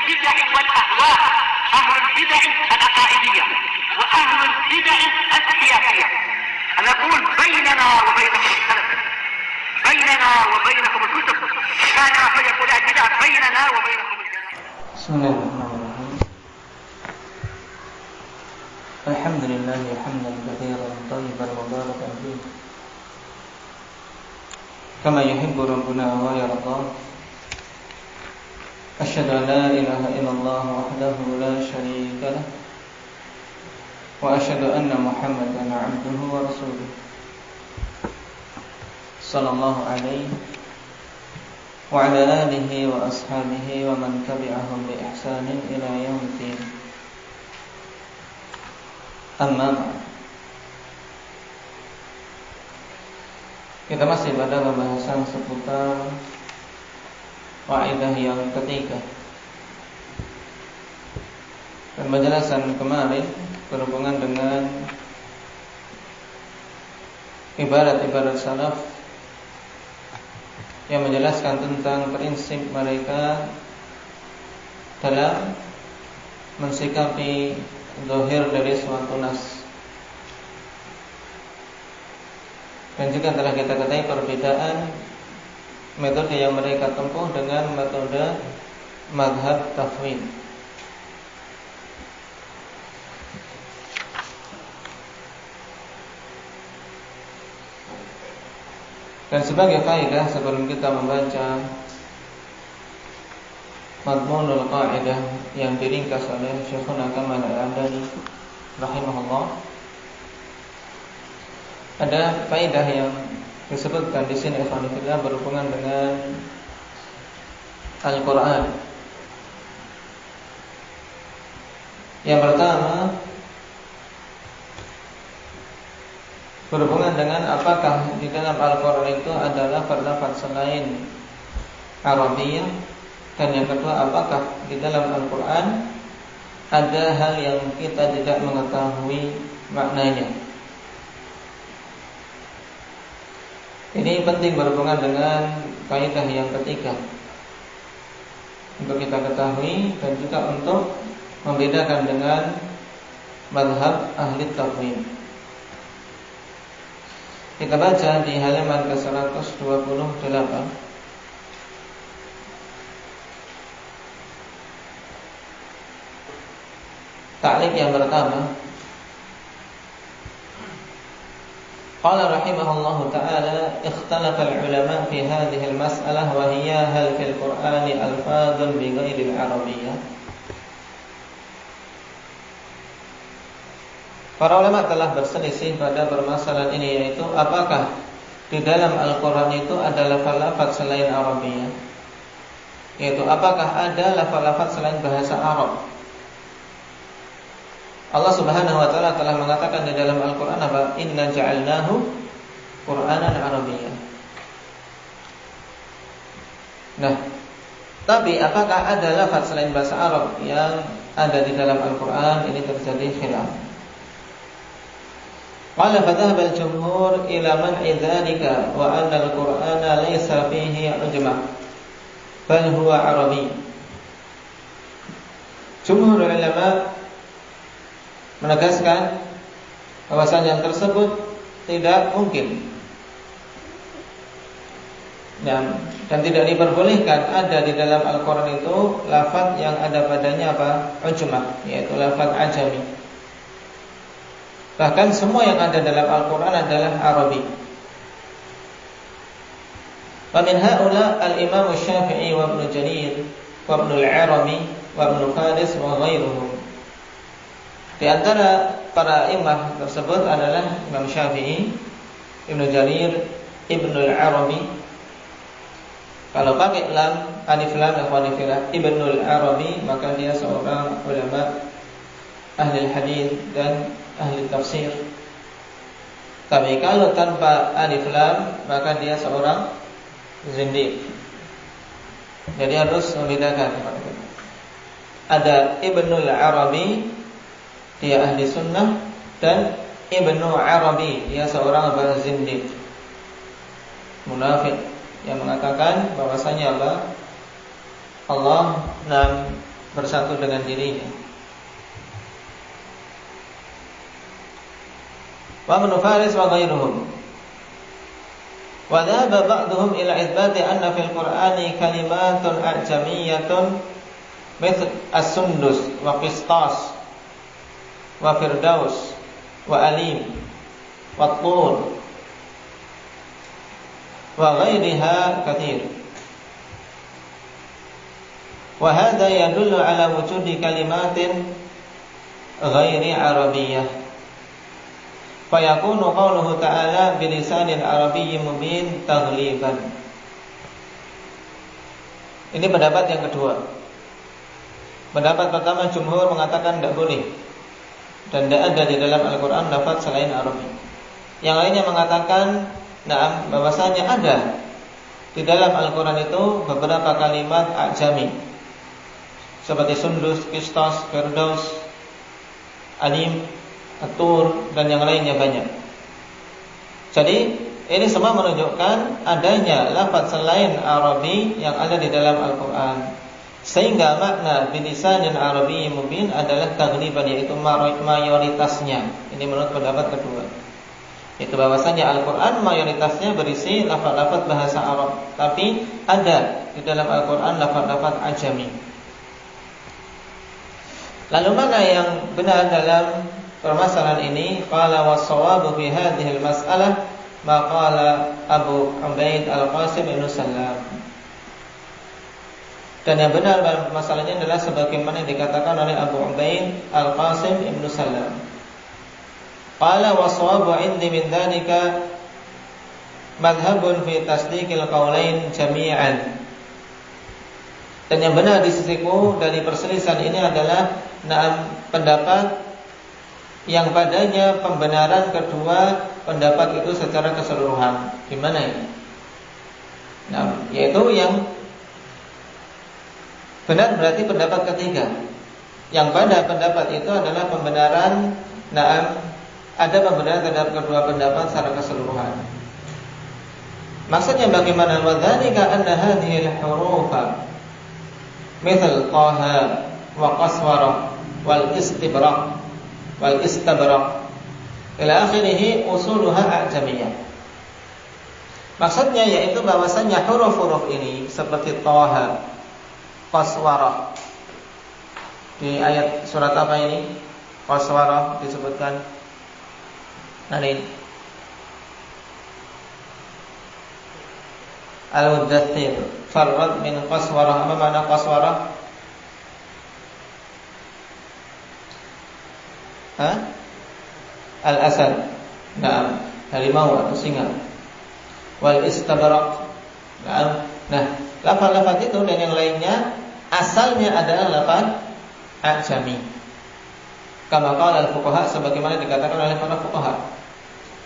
البدع والأهواء، أهل البدع العقائدية وأهل البدع السياسية. أنا أقول بيننا وبينكم السلف، بيننا وبينكم الكتب، كان فيقول البدع بيننا وبينكم الجنة. بسم الله الرحمن الرحيم. الحمد لله حمدا كثيرا طيبا مباركا فيه كما يحب ربنا ويرضى. أشهد أن لا إله إلا الله وحده لا شريك له، وأشهد أن محمدا عبده ورسوله صلى الله عليه وعلى آله وأصحابه ومن تبعهم بإحسان إلى يوم الدين. Amma ba'd. Kita masih pada pembahasan seputar kaidah yang ketiga. Dan penjelasan kemarin berhubungan dengan ibarat-ibarat salaf yang menjelaskan tentang prinsip mereka dalam mensikapi zahir dari suatu nas. Dan juga telah kita ketahui perbedaan metode yang mereka tempuh dengan metode mazhab tafwid. Dan sebagai kaidah sebelum kita membaca Madmunul Qaidah yang diringkas oleh Syekhuna Kamal Al-Ambani rahimahullah, ada kaidah yang disebutkan di sini ikhwanillah berhubungan dengan Al-Quran. Yang pertama berhubungan dengan apakah di dalam Al-Quran itu adalah lafaz selain Arabiyah. Dan yang kedua, apakah di dalam Al-Quran ada hal yang kita tidak mengetahui maknanya. Ini penting berhubungan dengan kaidah yang ketiga, untuk kita ketahui dan juga untuk membedakan dengan mazhab ahli tafwid. Kita baca di halaman ke-128. Ta'liq yang pertama, qala rahimahullahu ta'ala ikhtalafa al-ulama fi hadhihi al-mas'alah wa hiya hal fil Qur'ani alfadhun bi ghairi al-arabiyyah. Para ulama telah berselisih pada permasalahan ini, yaitu apakah di dalam Al-Quran itu ada lafaz-lafaz selain Arabiyah, yaitu apakah ada lafaz-lafaz selain bahasa Arab. Allah Subhanahu wa taala telah mengatakan di dalam Al-Qur'an apa? Inna ja'alnahu Qur'anan Arabiyyan. Nah, tapi apakah ada lafaz selain bahasa Arab yang ada di dalam Al-Qur'an? Ini terjadi khilaf. Qala fadhahaba al-jumhur ila man'i dzalika wa anna al-Qur'ana laysa fihi ujma bal huwa Arabi. Jumhur ulama menegaskan bahwasanya yang tersebut tidak mungkin dan tidak diperbolehkan ada di dalam Al-Quran itu lafaz yang ada padanya apa? Ujma, yaitu lafaz ajami. Bahkan semua yang ada dalam Al-Quran adalah Arabi. Wa min haula al-Imam Syafi'i wa Ibnu Jarir wa Ibnu al-Arabi wa Ibnu Faris wa ghairuhum. Di antara para imam tersebut adalah Imam Syafi'i, Ibnu Jarir, Ibnu al-Arabi. Kalau pakai lam, alif lam ikhwani fillah, Ibnu al-Arabi, maka dia seorang ulama ahli hadis dan ahli tafsir. Tapi kalau tanpa alif lam, maka dia seorang zindiq. Jadi harus membedakan. Ada Ibnu al-Arabi, dia ahli sunnah, dan Ibnu Arabi, dia seorang zindiq, munafik, yang mengatakan bahwasanya Allah bersatu dengan dirinya. Wa ibn Faris wa ghairuhum. Wa dhahaba ba'dhum ila itsbati anna fil Qur'ani kalimatun a'jamiyyatun mithl as-sundus wa qistas wa firdaus wa alim wa tur wa ghairiha katsir. Wa hadha yadullu ala wujudi kalimatin ghairi arabiyyah. Fa yakunu qawluhu ta'ala bilisanin arabiyyin mubin taghliban. Ini pendapat yang kedua. Pendapat pertama jumhur mengatakan tidak boleh dan tidak ada di dalam Al-Quran lafaz selain Arabi. Yang lainnya mengatakan bahwasanya ada di dalam Al-Quran itu beberapa kalimat ajami seperti sundus, qistas, firdaus, alim, atur dan yang lainnya banyak. Jadi ini semua menunjukkan adanya lafaz selain Arabi yang ada di dalam Al-Quran. Sehingga makna bilisanin arabiyyin mubin adalah taghliban, yaitu mayoritasnya. Ini menurut pendapat kedua. Itu bahwasanya Al-Quran mayoritasnya berisi lafaz-lafaz bahasa Arab, tapi ada di dalam Al-Quran lafaz-lafaz ajami. Lalu mana yang benar dalam permasalahan ini? Qala was-shawabu fi hadhihi al-mas'alah ma qala Abu Ubaid Al-Qasim bin Salam. Dan yang benar dalam masalahnya adalah sebagaimana yang dikatakan oleh Abu Ubaid Al-Qasim bin Salam. Qala was-shawabu 'indi min dzalika madhhabun fi tasdiqil qaulain jami'an. Dan yang benar di sisiku dari perselisihan ini adalah pendapat yang padanya pembenaran kedua pendapat itu secara keseluruhan. Di mana ini? Yaitu yang benar berarti pendapat ketiga. Yang pada pendapat itu adalah pembenaran ada pembenaran terhadap kedua pendapat secara keseluruhan. Maksudnya bagaimana? Wa dzalika anna hadhihi al-hurufa mithl Taha wa Qaswara wal Istibraq wal Istabraq ila akhirih usuluha a'jamiyah. Maksudnya yaitu bahwasanya huruf-huruf ini seperti Taha, Qaswara. Di ayat surat apa ini? Qaswara disebutkan. Ini Al-Muddaththir farrad min Qaswara. Apa makna Qaswara? Al-asad. Harimau atau singa. Wal Istabraq. Nah, lafaz-lafaz itu dan yang lainnya asalnya adalah lafaz ajami. Kama qala al-fuqaha, sebagaimana dikatakan oleh para fuqaha.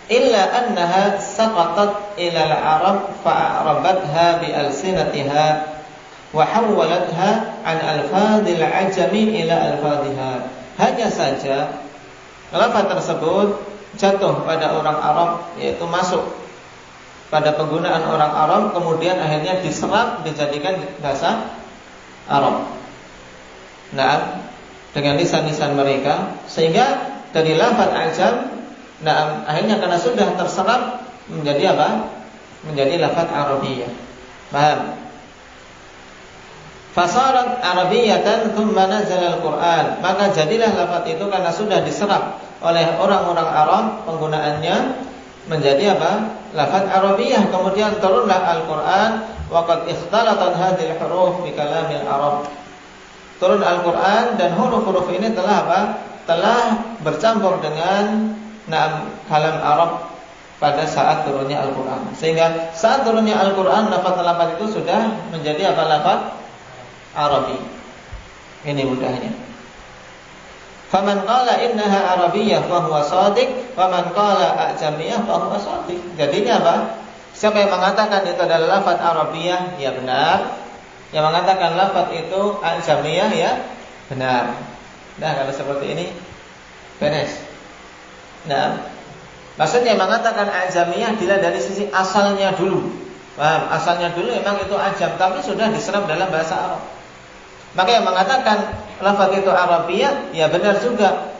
Illa annaha saqatat ila al-arab fa'arabatha bi alsinatiha wa hawwalatha an alfadhil ajami ila alfadhiha. Hanya saja lafaz tersebut jatuh pada orang Arab, yaitu masuk pada penggunaan orang Arab, kemudian akhirnya diserap dijadikan bahasa Arab. Dengan lisan-lisan mereka, sehingga dari lafaz ajam, akhirnya karena sudah terserap menjadi apa? Menjadi lafaz Arabiyah. Paham? Fasarat Arabiyatan thumma nazala al-Qur'an. Maka jadilah lafaz itu karena sudah diserap oleh orang-orang Arab penggunaannya menjadi apa? Lafaz Arabiyah. Kemudian turunlah Al-Qur'an wa qad ikhtalatat hadhil huruf bi kalamil Arab. Turun Al-Quran dan huruf-huruf ini telah apa? Telah bercampur dengan kalam Arab pada saat turunnya Al-Quran. Sehingga saat turunnya Al-Quran lafaz-lafaz itu sudah menjadi apa? Lafaz Arabi. Ini mudahnya. Faman qala innaha Arabiyyah fa huwa shadiq, faman qala ajamiyah fa huwa shadiq. Jadinya apa? Siapa yang mengatakan itu adalah lafaz Arabiyyah, ya benar. Yang mengatakan lafaz itu ajamiyah, ya benar. Nah, kalau seperti ini beres. Maksudnya yang mengatakan ajamiyah dilihat dari sisi asalnya dulu. Paham? Asalnya dulu memang itu ajam, tapi sudah diserap dalam bahasa Arab. Maka yang mengatakan lafaz itu Arabiyah, ya benar juga.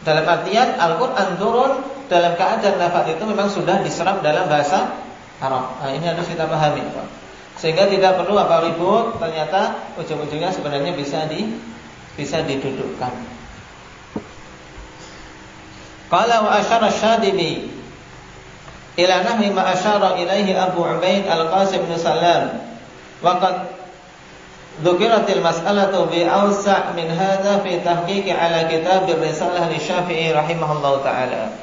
Dalam artian Al-Quran turun dalam keadaan lafaz itu memang sudah diserap dalam bahasa Arab. Nah, ini harus kita pahami, Pak. Sehingga tidak perlu ribut, ternyata ujung-ujungnya sebenarnya bisa didudukkan. Qala wa asyara Syadibi ila nahwi ma asyara ilaihi Abu Ubaid Al-Qasim bin Salam wa qad dzukiratil mas'alatu bi awsa' min hadza fi tahqiq ala kitab ar-risalah li Syafi'i rahimahullahu taala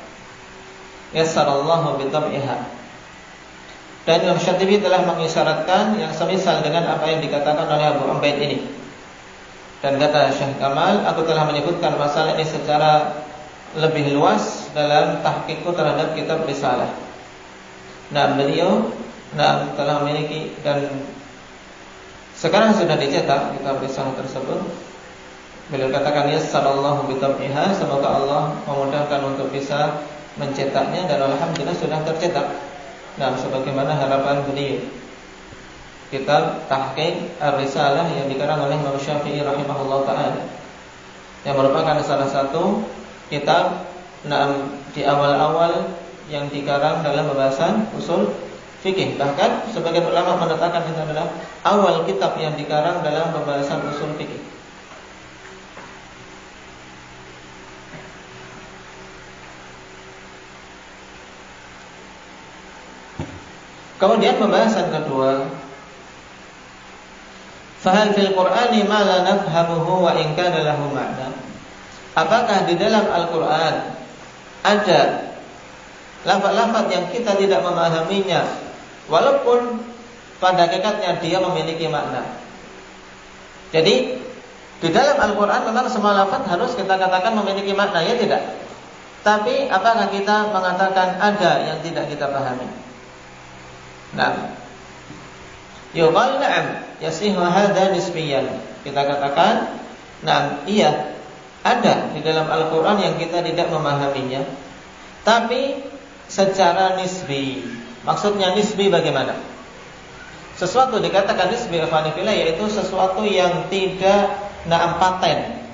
yassarallahu bi tab'iha. Dan Imam Syatibi telah mengisyaratkan yang semisal dengan apa yang dikatakan oleh Abu Ubaid ini. Dan kata Syekh Kamal, aku telah menyebutkan masalah ini secara lebih luas dalam tahqiqku terhadap kitab Risalah. Nah, beliau telah memiliki dan sekarang sudah dicetak kitab Risalah tersebut. Beliau katakan yassarallahu bi tab'iha, semoga Allah memudahkan untuk bisa mencetaknya, dan alhamdulillah sudah tercetak. Nah, sebagaimana harapan beliau, kitab Tahqiq Ar-Risalah yang dikarang oleh Imam Syafi'i rahimahullah ta'ala, yang merupakan salah satu kitab di awal-awal yang dikarang dalam pembahasan usul fikih. Bahkan sebagian ulama menetapkan itu adalah awal kitab yang dikarang dalam pembahasan usul fikih. Kemudian pembahasan kedua, fahal fil Qur'ani ma la nafhamuhu wa in kana lahu ma'na. Apakah di dalam Al-Qur'an ada lafaz-lafaz yang kita tidak memahaminya walaupun pada hakikatnya dia memiliki makna. Jadi di dalam Al-Qur'an memang semua lafaz harus kita katakan memiliki makna, ya tidak? Tapi apakah kita mengatakan ada yang tidak kita pahami? Nah, yuqal na'am yasihu hadza nisbiyan. Kita katakan, nah, iya, ada di dalam Al-Qur'an yang kita tidak memahaminya, tapi secara nisbi. Maksudnya nisbi bagaimana? Sesuatu dikatakan nisbi afanifillah, yaitu sesuatu yang tidak paten.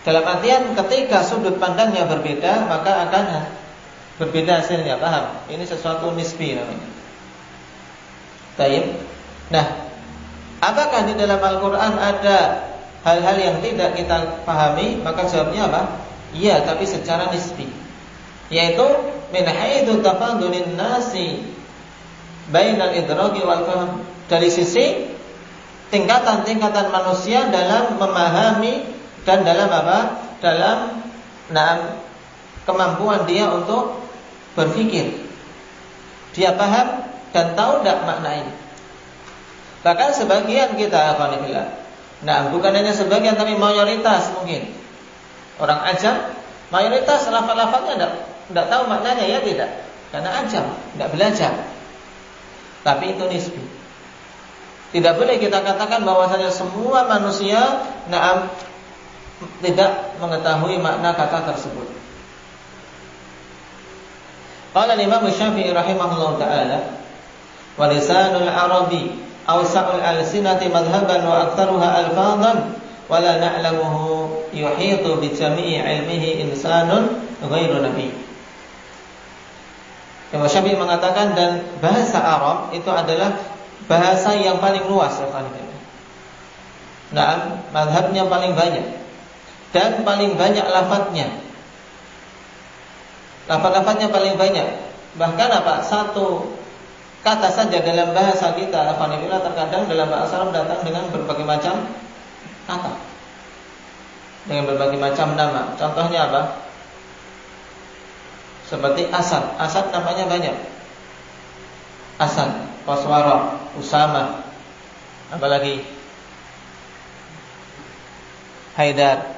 Dalam artian ketika sudut pandangnya berbeda, maka akan berbeda hasilnya, paham? Ini sesuatu nisbi namanya. Baik. Nah, apakah di dalam Al-Quran ada hal-hal yang tidak kita pahami? Maka jawabnya apa? Iya, tapi secara nisbi, yaitu min haitsu tafadulin nasi bainal idraki wal fahm, dari sisi tingkatan-tingkatan manusia dalam memahami dan dalam apa? Dalam kemampuan dia untuk berpikir. Dia paham dan tahu tidak makna ini. Bahkan sebagian kita, bukan hanya sebagian, tapi mayoritas mungkin orang ajam, mayoritas lafaz-lafaznya tidak tahu maknanya, ya tidak? Karena ajam, tidak belajar. Tapi itu nisbi. Tidak boleh kita katakan bahwasanya semua manusia tidak mengetahui makna kata tersebut. Qala Imam Syafi'i rahimahullah ta'ala, wa lisanul arabi awsa'ul alsinati madhhaban wa aktsaruha alfadhan wa la na'lamuhu yuhitu bi jami'i ilmihi insanun ghairu nabi. Imam Syafi'i mengatakan, dan bahasa Arab itu adalah bahasa yang paling luas, ya kan? Nah, madhabnya paling banyak dan paling banyak lafadznya. Lafaz-lafaznya paling banyak. Bahkan satu kata saja dalam bahasa kita, alhamdulillah, terkadang dalam bahasa Arab datang dengan berbagai macam kata, dengan berbagai macam nama. Contohnya apa? Seperti Asad. Asad namanya banyak. Asad, Qaswara, Usama, apalagi Haidar,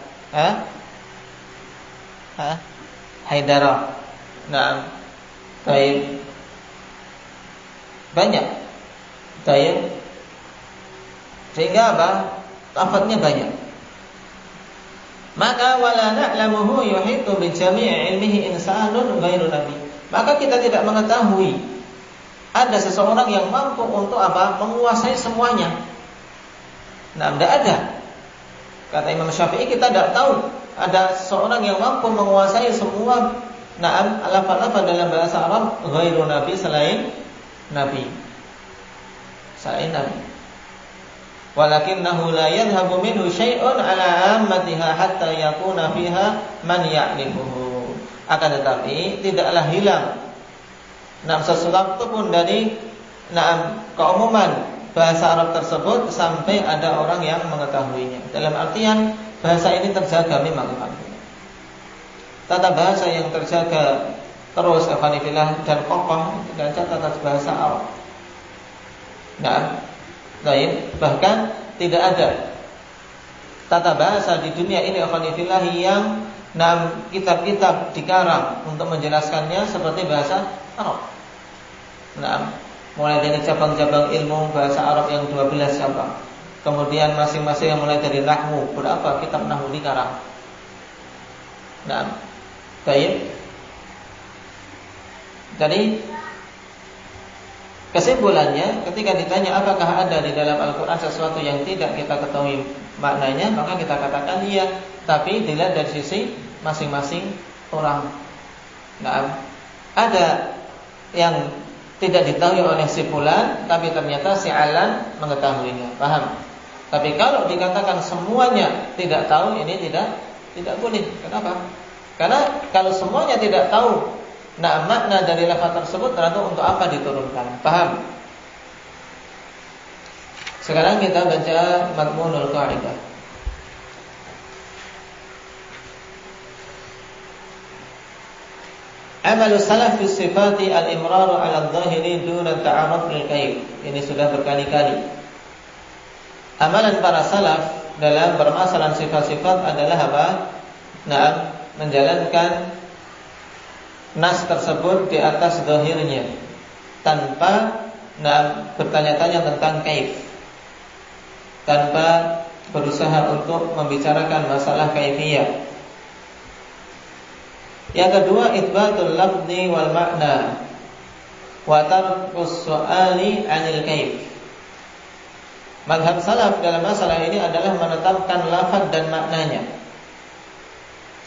Haidara. Nah, baik, banyak. Baik. Sehingga apa? Lafadznya banyak. Maka wala na'lamuhu yuhitu bi jami'i ilmihi insanun ghairu nabi. Maka kita tidak mengetahui ada seseorang yang mampu untuk apa? Menguasai semuanya. Nah, tidak ada. Kata Imam Syafi'i, kita tidak tahu ada seorang yang mampu menguasai semua lafaz-lafaz dalam bahasa Arab ghairu nabi, selain nabi. Selain nabi. Walakinnahu la yadhhabu minhu syai'un ala ammatiha hatta yakuna fiha man ya'rifuhu. Akan tetapi tidaklah hilang sesuatu pun dari keumuman bahasa Arab tersebut sampai ada orang yang mengetahuinya. Dalam artian bahasa ini terjaga memang, tata bahasa yang terjaga terus afanifillah dan kokoh dan tata bahasa Arab. Bahkan tidak ada tata bahasa di dunia ini afanifillah yang kitab-kitab dikarang untuk menjelaskannya seperti bahasa Arab. Mulai dari cabang-cabang ilmu bahasa Arab yang 12 cabang. Kemudian masing-masing yang mulai dari nahwu, berapa kitab nahwu dikarang. Baik. Jadi kesimpulannya, ketika ditanya apakah ada di dalam Al-Quran sesuatu yang tidak kita ketahui maknanya, maka kita katakan iya, tapi dilihat dari sisi masing-masing orang. Ada yang tidak diketahui oleh si fulan, tapi ternyata si alan mengetahuinya. Paham? Tapi kalau dikatakan semuanya tidak tahu, ini tidak boleh. Kenapa? Karena kalau semuanya tidak tahu makna dari lafaz tersebut, berarti untuk apa diturunkan? Paham? Sekarang kita baca Madmunul Qa'idah. Amalu salaf fi sifati al-imraru 'ala adh-dhahiri duna ta'arruf lil kayf. Ini sudah berkali-kali. Amalan para salaf dalam permasalahan sifat-sifat adalah apa? Menjalankan nas tersebut di atas zahirnya tanpa bertanya-tanya tentang kaif, tanpa berusaha untuk membicarakan masalah kaifiyah. Yang kedua, itsbatul lafzi wal makna wa tarkus su'ali 'anil kaif. Mazhab salaf dalam masalah ini adalah menetapkan lafaz dan maknanya.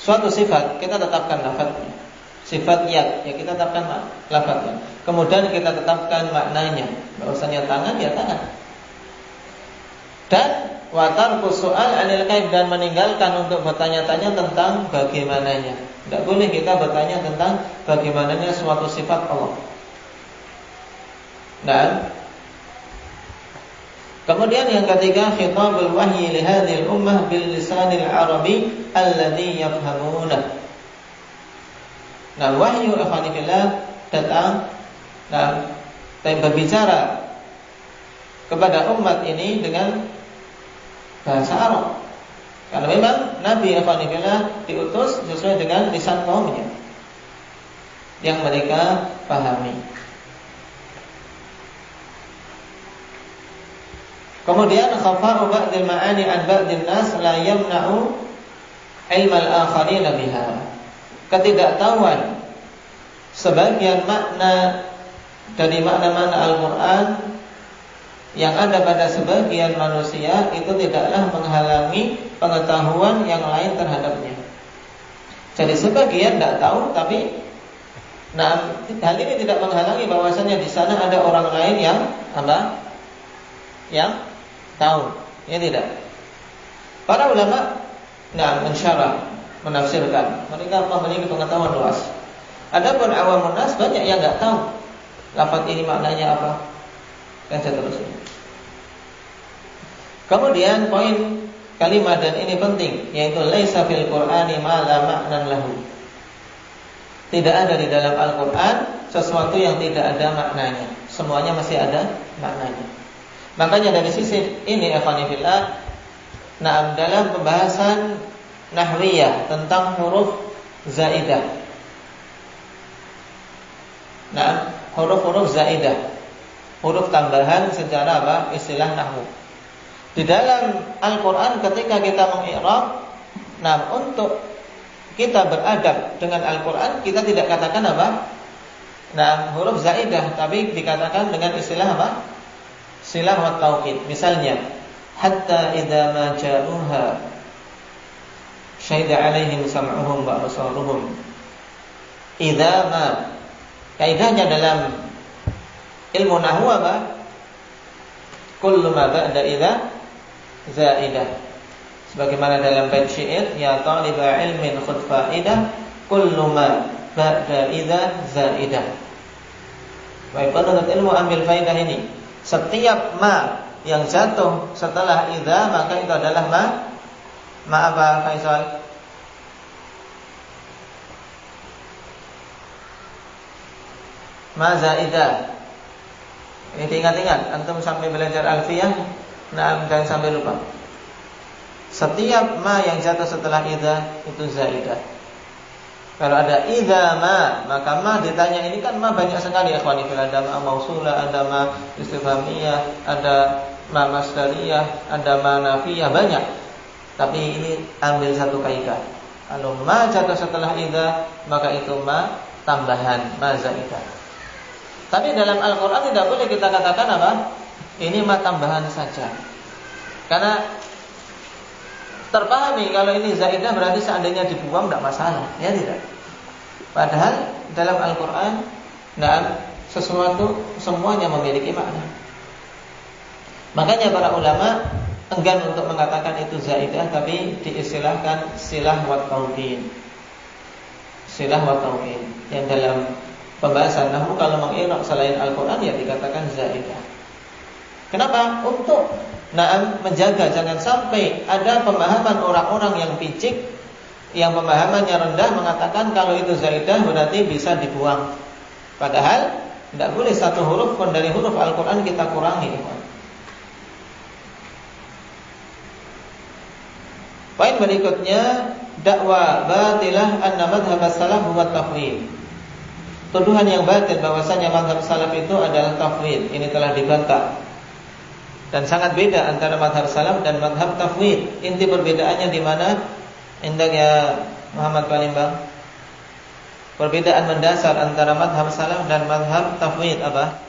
Suatu sifat kita tetapkan lafaznya. Sifat yad, ya kita tetapkan lafaznya. Kemudian kita tetapkan maknanya. Bahwasanya tangan ya tangan. Dan wa tarkus su'al 'anil kaif, dan meninggalkan untuk bertanya-tanya tentang bagaimananya. Tidak boleh kita bertanya tentang bagaimananya suatu sifat Allah. Kemudian yang ketiga, khitabul wahyi li hadhil ummah bil lisanil arabi alladhi yafhamunah. Wahyu afanillah datang dan berbicara kepada umat ini dengan bahasa Arab. Karena memang Nabi afanillah diutus sesuai dengan lisan kaumnya yang mereka pahami. Kemudian khafa'u ba'dil ma'ani an ba'dil nas la yamna'u ilmal akharina biha. Ketidaktahuan sebagian makna dari makna-makna Al-Quran yang ada pada sebagian manusia itu tidaklah menghalangi pengetahuan yang lain terhadapnya. Jadi sebagian tidak tahu, tapi hal ini tidak menghalangi bahwasanya di sana ada orang lain yang yang tahu. Ya tidak. Para ulama mensyarah, menafsirkan, mereka memiliki pengetahuan luas. Adapun awamun nas banyak yang enggak tahu lafaz ini maknanya apa dan seterusnya. Kemudian poin kalimat, dan ini penting, yaitu laisa fil Qur'ani ma la ma'nan lahu. Tidak ada di dalam Al-Qur'an sesuatu yang tidak ada maknanya. Semuanya masih ada maknanya. Makanya dari sisi ini ikhwanifillah, dalam pembahasan nahwiyah tentang huruf zaidah. Huruf-huruf zaidah, huruf tambahan secara istilah nahwu. Di dalam Al-Quran ketika kita mengi'rab, untuk kita beradab dengan Al-Quran, kita tidak katakan huruf zaidah, tapi dikatakan dengan istilah silah wa taukid. Misalnya hatta idza ma ja'uha syahida 'alaihim sam'uhum wa absaruhum. Idza ma, kaidahnya dalam ilmu nahwu apa? Kullu ma ba'da idza zaidah. Sebagaimana dalam bait syair, ya taliba ilmin khudh fa'idah, kullu ma ba'da idza zaidah. Baik, penuntut ilmu ambil faidah ini. Setiap ma yang jatuh setelah idza, maka itu adalah ma apa, Faisal? Ma zaidah. Ini diingat-ingat, antum sampai belajar alfiyah, nah jangan sampai lupa. Setiap ma yang jatuh setelah idza itu zaidah. Kalau ada idza ma, maka ma ditanya ini kan ma banyak sekali, ikhwani fillah. Ada ma mausulah, ada ma istifhamiyah, ada ma masdariyah, ada ma nafiyah, banyak. Tapi ini ambil satu kaidah. Kalau ma jatuh setelah idza, maka itu ma tambahan, ma zaidah. Tapi dalam Al-Quran tidak boleh kita katakan apa? Ini ma tambahan saja. Karena terpahami kalau ini zaidah berarti seandainya dibuang tidak masalah, ya tidak. Padahal dalam Al-Quran, sesuatu semuanya memiliki makna. Makanya para ulama enggan untuk mengatakan itu zaidah, tapi diistilahkan silah wa tawqin. Silah wa tawqin yang dalam pembahasan nahwu kalau mengi'rab selain Al-Quran ya dikatakan zaidah. Kenapa? Untuk menjaga jangan sampai ada pemahaman orang-orang yang picik, yang pemahamannya rendah mengatakan kalau itu zaidah berarti bisa dibuang. Padahal tidak boleh satu huruf pun dari huruf Al-Quran kita kurangi. Poin berikutnya, dakwah batilah anna madhhab as-salaf huwa tafwid. Tuduhan yang batil bahwasanya mazhab salaf itu adalah tafwid, ini telah dibantah. Dan sangat beda antara mazhab salaf dan mazhab tafwid. Inti perbedaannya di mana? Indah ya Muhammad Palimbang. Perbedaan mendasar antara mazhab salaf dan mazhab tafwid apa?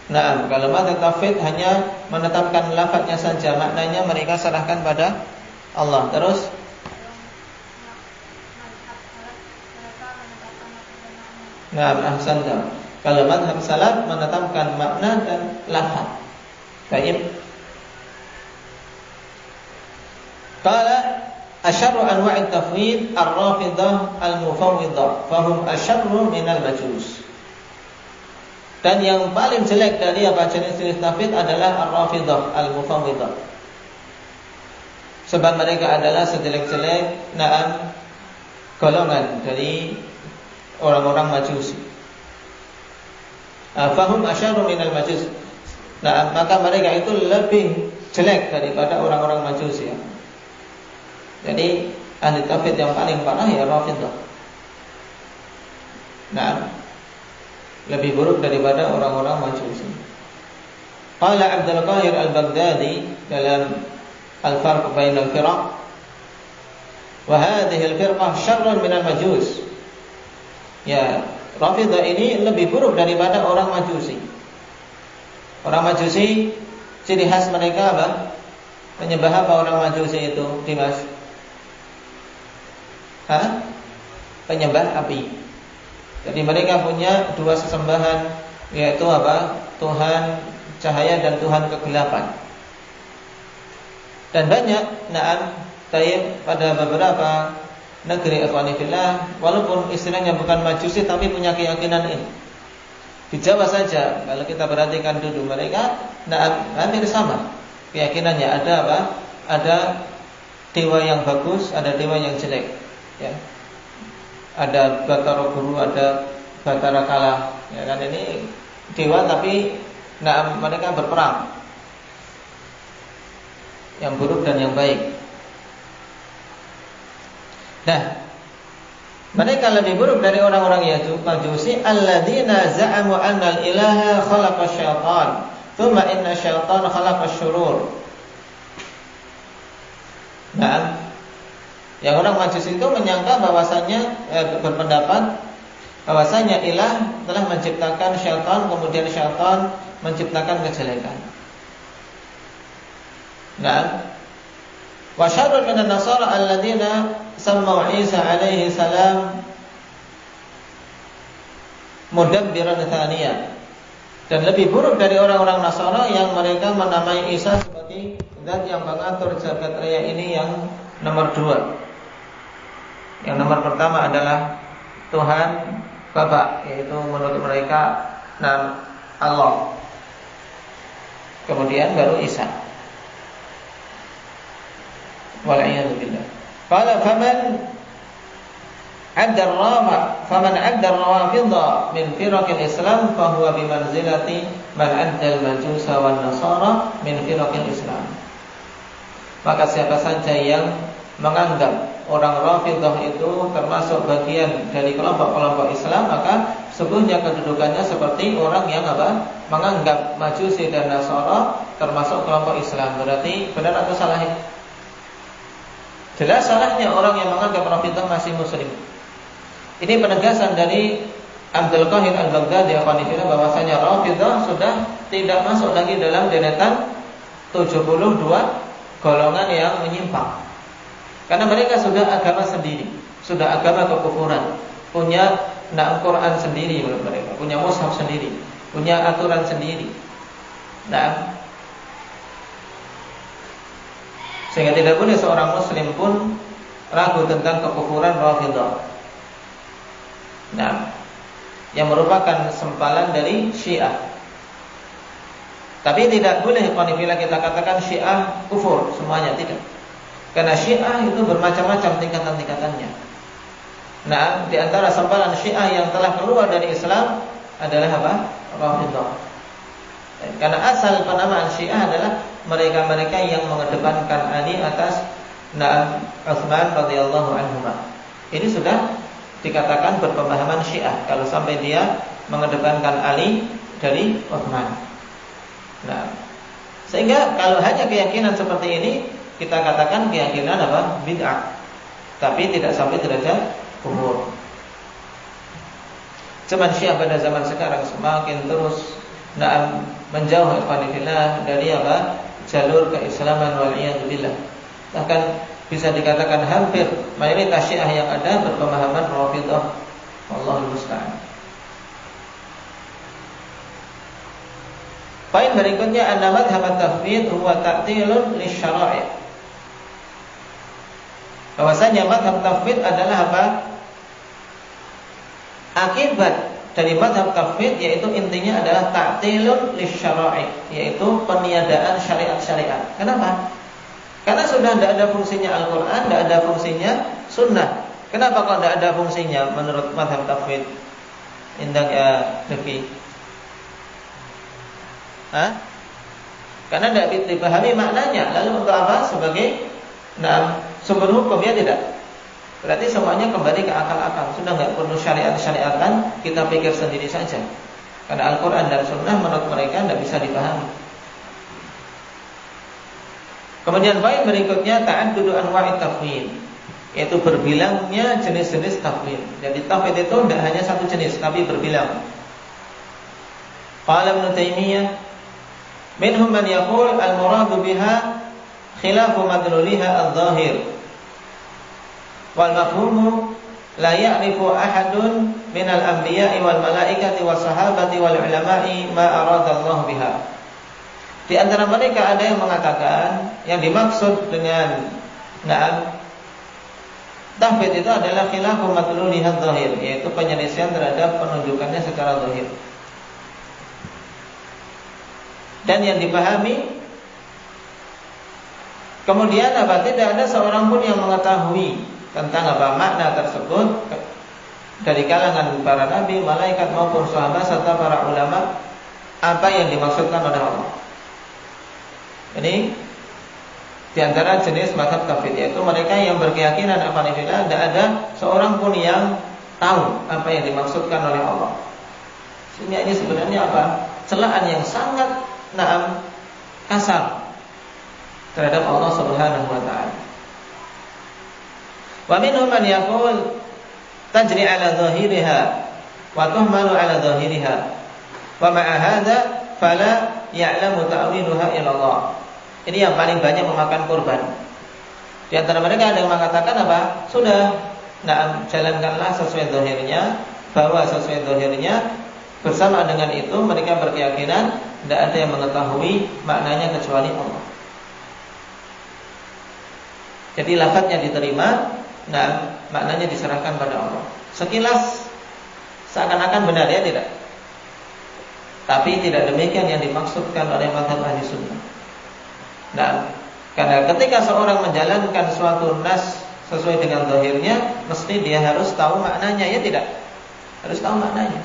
Nah, kalau mazhab tafwid hanya menetapkan lafadznya saja, maknanya mereka serahkan pada Allah. Terus ahsanta. Kalau mazhab salaf menetapkan makna dan lafaz. Baik. Qala asyarru anwa'it tafwid ar-rafidah al-mufawwidah, fahum asyarru minal majus. Dan yang paling jelek dari apa jenis-jenis tafwid adalah ar-rafidah al-mufawwidah. Sebab mereka adalah sejelek-jelek golongan dari orang-orang Majusi. Fahum asyarru minal majus. Maka mereka itu lebih jelek daripada orang-orang Majusi. Jadi ahli tauhid yang paling parah ya Rafidah. Lebih buruk daripada orang-orang Majusi. Qala Abdul Qahir Al-Baghdadi dalam Al-Farq Bainal Firaq, wa hadhihi al-firqah syarrun minal majus. Ya, Rafidah ini lebih buruk daripada orang Majusi. Orang Majusi ciri khas mereka apa? Menyembah apa orang Majusi itu, Dimas? Penyembah api. Jadi mereka punya dua sesembahan, yaitu apa? Tuhan cahaya dan Tuhan kegelapan. Dan banyak pada beberapa negeri ikhwani fillah, walaupun istilahnya bukan Majusi tapi punya keyakinan ini. Di Jawa saja kalau kita perhatikan dulu mereka hampir sama keyakinannya. Ada apa? Ada dewa yang bagus, ada dewa yang jelek, ya. Ada Batara Guru, ada Batara Kala, ya kan, ini dewa tapi mereka berperang, yang buruk dan yang baik. Nah, mereka lebih buruk dari orang-orang Majusi alladzina za'amu anna al-ilaha khalaqa syaitan, thumma inna syaitan khalaqa syurur. Nah, yang orang Majusi itu menyangka bahwasanya berpendapat bahwasanya ilah telah menciptakan syaitan, kemudian syaitan menciptakan kejelekan. Nah, wa syarrun minan nasara alladziina sammau Isa alaihi salam mudabbiran tsaniyah. Dan lebih buruk dari orang-orang Nasara yang mereka menamai Isa sebagai zat yang mengatur jagat raya ini yang nomor 2. Yang nomor pertama adalah Tuhan Bapa, yaitu menurut mereka Allah. Kemudian baru Isa. Wal'iyadzubillah. Qala faman 'adda ar-rawafidha min firaqil Islam fahuwa bimanzilati man 'adda al-majusa wan nasara min firaqil Islam. Maka siapa saja yang menganggap orang Rafidhah itu termasuk bagian dari kelompok-kelompok Islam, maka sesungguhnya kedudukannya seperti orang yang menganggap Majusi dan Nasara termasuk kelompok Islam. Berarti benar atau salah? Jelas salahnya orang yang menganggap Rafidhah masih muslim. Ini penegasan dari Abdul Qahir Al-Baghdadi bahwasanya Rafidhah sudah tidak masuk lagi dalam deretan 72 golongan yang menyimpang. Karena mereka sudah agama sendiri, sudah agama kekufuran, punya Quran sendiri mereka, punya mushaf sendiri, punya aturan sendiri. Sehingga tidak boleh seorang muslim pun ragu tentang kekufuran Rafidhah. Yang merupakan sempalan dari Syiah. Tapi tidak boleh qanifillah kita katakan Syiah kufur semuanya, tidak. Karena Syiah itu bermacam-macam tingkatan-tingkatannya. Di antara sempalan Syiah yang telah keluar dari Islam adalah Rafidhah. Karena asal penamaan Syiah adalah mereka-mereka yang mengedepankan Ali atas Utsman radhiyallahu anhu. Ini sudah dikatakan berpemahaman Syiah kalau sampai dia mengedepankan Ali dari Utsman. Sehingga kalau hanya keyakinan seperti ini kita katakan keyakinan bid'ah, tapi tidak sampai derajat kufur. Cuman Syiah pada zaman sekarang semakin terus menjauh ikhwanillah dari jalur keislaman wal'iyadzubillah. Bahkan bisa dikatakan hampir mayoritas Syiah yang ada berpemahaman Rafidhah. Wallahul musta'an. Poin berikutnya anna madhhab at-tafwid huwa ta'tilun lisyara'i'. Bahwasanya madhab tafwid adalah akibat dari madhab tafwid, yaitu intinya adalah ta'tilun lisyara'i', yaitu peniadaan syariat-syariat. Kenapa? Karena sudah tidak ada fungsinya Al-Quran, tidak ada fungsinya Sunnah. Kenapa kok tidak ada fungsinya menurut mazhab tafwid? Indah ya Devi. Karena tidak dipahami maknanya. Lalu untuk apa? Sebagai sumber hukum, ya tidak? Berarti semuanya kembali ke akal-akal. Sudah tidak perlu syariat-syariatan, kita pikir sendiri saja. Karena Al-Quran dan Sunnah menurut mereka tidak bisa dipahami. Kemudian poin berikutnya ta'addudu anwa'i tafwid, yaitu berbilangnya jenis-jenis tafwid. Jadi tafwid itu tidak hanya satu jenis, tapi berbilang. Qala Ibnu Taimiyah, minhum man yaqul al-muradu biha khilafu madluliha adh-dhahir. Wal mafhumu la ya'rifu ahadun minal anbiya'i wal malaikati was sahabati wal ulama'i ma arada Allah biha. Di antara mereka ada yang mengatakan yang dimaksud dengan tafwid itu adalah khilafu madluliha adh-dhahir, yaitu penyelisihan terhadap penunjukannya secara zahir. Dan yang dipahami kemudian tidak ada seorang pun yang mengetahui tentang makna tersebut dari kalangan para nabi, malaikat maupun sahabat serta para ulama, apa yang dimaksudkan oleh Allah. Ini di antara jenis mazhab tafwid, yaitu mereka yang berkeyakinan tidak ada seorang pun yang tahu apa yang dimaksudkan oleh Allah. Sehingga ini sebenarnya celaan yang sangat kasar terhadap Allah Subhanahu wa taala. Wa minhum man yaqul tajri ala zahiriha wa tuhmalu ala dhahiriha wa ma'a hadza fala ya'lamu ta'wiluha illa Allah. Ini yang paling banyak memakan korban. Di antara mereka ada yang mengatakan apa? Sudah, jalankanlah sesuai zahirnya, bawa sesuai zahirnya. Bersama dengan itu mereka berkeyakinan tidak ada yang mengetahui maknanya kecuali Allah. Jadi lafadznya diterima, maknanya diserahkan pada Allah. Sekilas seakan-akan benar, ya tidak? Tapi tidak demikian yang dimaksudkan oleh mazhab ahli sunnah. Karena ketika seorang menjalankan suatu nas sesuai dengan zahirnya, mesti dia harus tahu maknanya, ya tidak? Harus tahu maknanya.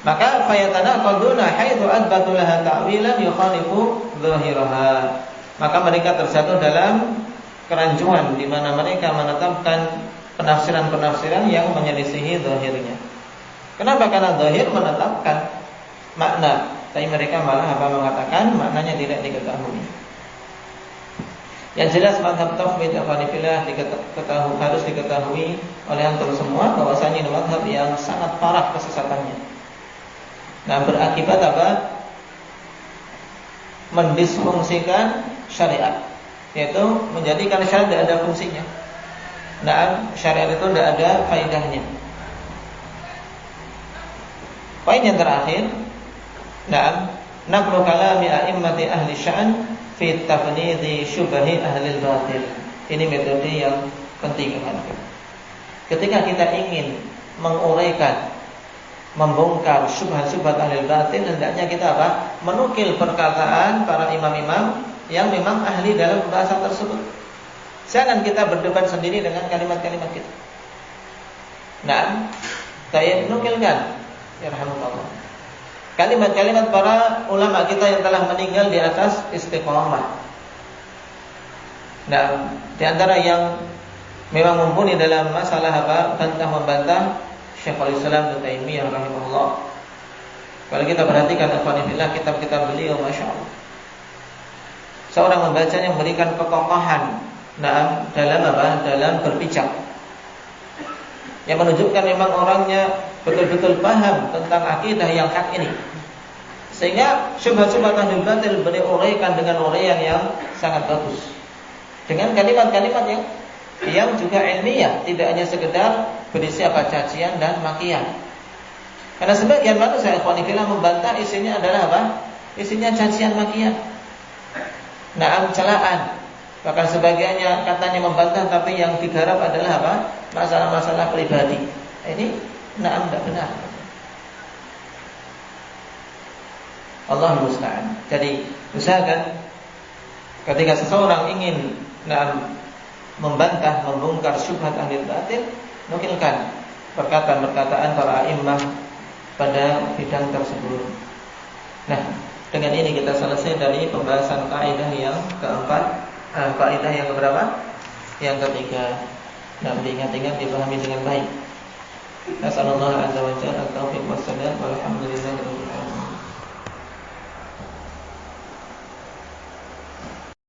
Maka fayatanaqaduna haitsu adbatu laha ta'wilan yukhalifu zahiraha. Maka mereka terjatuh dalam kerancuan di mana mereka menetapkan penafsiran-penafsiran yang menyelisihi zahirnya. Kenapa? Karena zahir menetapkan makna, tapi mereka malah mengatakan maknanya tidak diketahui. Yang jelas mazhab tauhid al-Hanifiyah harus diketahui oleh antum semua bahwasanya ini mazhab yang sangat parah kesesatannya. Berakibat apa? Mendisfungsikan syariat, yaitu menjadikan syariat tidak ada fungsinya. Syariat itu tidak ada faedahnya. Poin yang terakhir, naqlu kalami a'immati ahli sya'an fi tafnidhi syubahi ahli batil. Ini metode yang penting. Ketika kita ingin menguraikan, membongkar syubhat-syubhat ahli batil, hendaknya kita apa? Menukil perkataan para imam-imam yang memang ahli dalam bahasa tersebut. Jangan kita berdebat sendiri dengan kalimat-kalimat kita. Saya nukilkan, ya rahmatullah, kalimat-kalimat para ulama kita yang telah meninggal di atas istiqomah. Di antara yang memang mumpuni dalam masalah apa? Bantah-membantah Syekhul Islam Ibnu Taimiyah rahimahullah. Kalau kita perhatikan kitab-kitab beliau, masya Allah, seorang membacanya memberikan kekokohan dalam berpijak, yang menunjukkan memang orangnya betul-betul paham tentang akidah yang hak ini, sehingga syubhat-syubhat ahli batil beliau uraikan dengan uraian yang sangat bagus, dengan kalimat-kalimat yang juga ilmiah, tidak hanya sekedar berisi apa cacian dan makian. Karena sebagian manusia ikhwanifillah membantah isinya adalah apa? Isinya cacian makian, celaan. Bahkan sebagiannya katanya membantah, tapi yang digarap adalah apa? Masalah-masalah pribadi. Ini tidak benar. Allah musta'an. Jadi usahakan ketika seseorang ingin membantah, membongkar syubhat ahli batil, nukilkan perkataan-perkataan para a'immah pada bidang tersebut. Dengan ini kita selesai dari pembahasan kaidah yang keempat. Kaidah yang keberapa? Yang ketiga. Diingat-ingat, dipahami dengan baik. Nasallallahu azza wa jalla at-taufiq was-sadad walhamdulillahi